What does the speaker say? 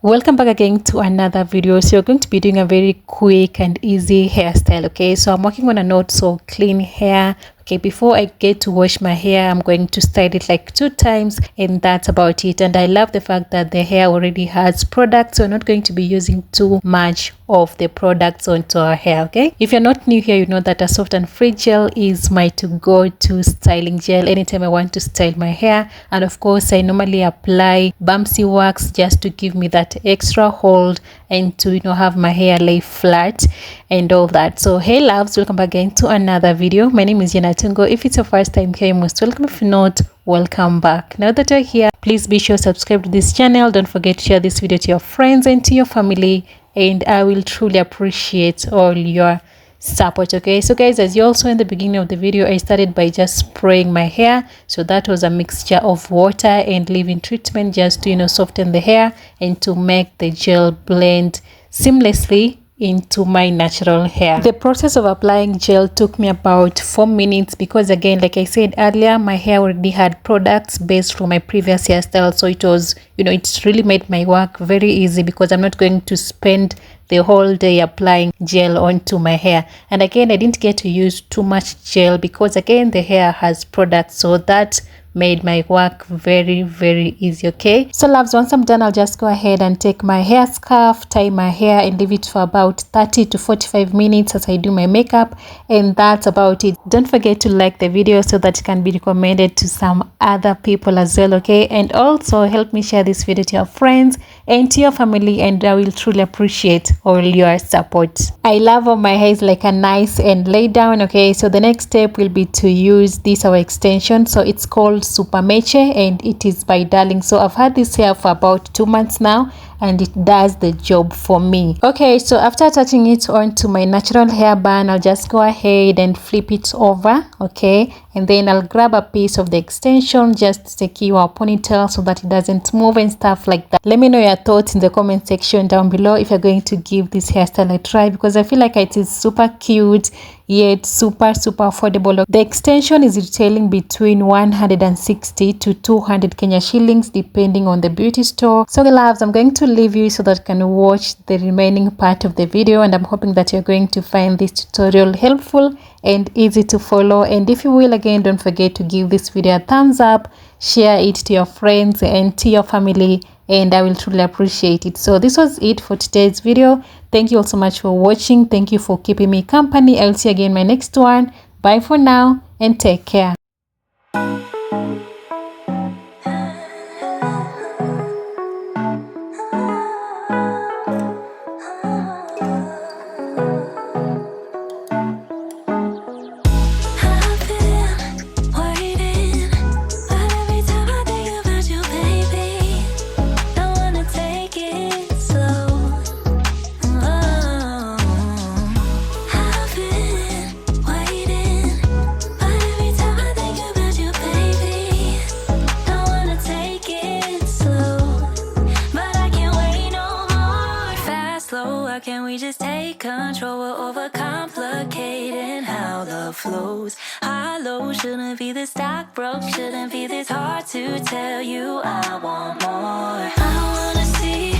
Welcome back again to another video. So you're going to be doing a very quick and easy hairstyle. Okay, so I'm working on a not so clean hair. Okay, before I get to wash my hair, I'm going to style it like 2 times, and that's about it. And I love the fact that the hair already has products, so I'm not going to be using too much of the products onto our hair. Okay, if you're not new here, you know that a Sofnfree Gel is my to-go-to styling gel anytime I want to style my hair. And of course, I normally apply Bamsi Wax just to give me that extra hold and to have my hair lay flat and all that. So hey loves, welcome back again to another video. My name is Yana Tungo. If it's your first time here, you most welcome. If not, welcome back. Now that you're here, please be sure to subscribe to this channel. Don't forget to share this video to your friends and to your family, and I will truly appreciate all your support. Okay, so guys, as you also in the beginning of the video, I started by just spraying my hair. So that was a mixture of water and leave-in treatment just to soften the hair and to make the gel blend seamlessly into my natural hair. The process of applying gel took me about 4 minutes because, again, like I said earlier, my hair already had products based from my previous hairstyle, so it was it's really made my work very easy because I'm not going to spend the whole day applying gel onto my hair. And again, I didn't get to use too much gel because, again, the hair has products, so that made my work very easy. Okay, so loves, once I'm done, I'll just go ahead and take my hair scarf, tie my hair, and leave it for about 30 to 45 minutes as I do my makeup, and that's about it. Don't forget to like the video so that it can be recommended to some other people as well. Okay, and also help me share this video to your friends and to your family, and I will truly appreciate all your support. I love how my hair is like a nice and laid down. Okay, so the next step will be to use this our extension. So it's called Super Meche and it is by Darling. So I've had this hair for about 2 months now and it does the job for me. Okay, so after attaching it onto my natural hair bun, I'll just go ahead and flip it over. Okay, and then I'll grab a piece of the extension just to secure our ponytail so that it doesn't move and stuff like that. Let me know your thoughts in the comment section down below if you're going to give this hairstyle a try, because I feel like it is super cute yet super affordable. The extension is retailing between 160 to 200 Kenya shillings depending on the beauty store. So loves, I'm going to leave you so that you can watch the remaining part of the video, and I'm hoping that you're going to find this tutorial helpful and easy to follow. And if you will, again, don't forget to give this video a thumbs up, share it to your friends and to your family, and I will truly appreciate it. So this was it for today's video. Thank you all so much for watching. Thank you for keeping me company. I'll see you again in my next one. Bye for now and take care. Can we just take control? We're overcomplicating how love flows. High low shouldn't be this stock broke, shouldn't be this hard to tell you I want more. I wanna see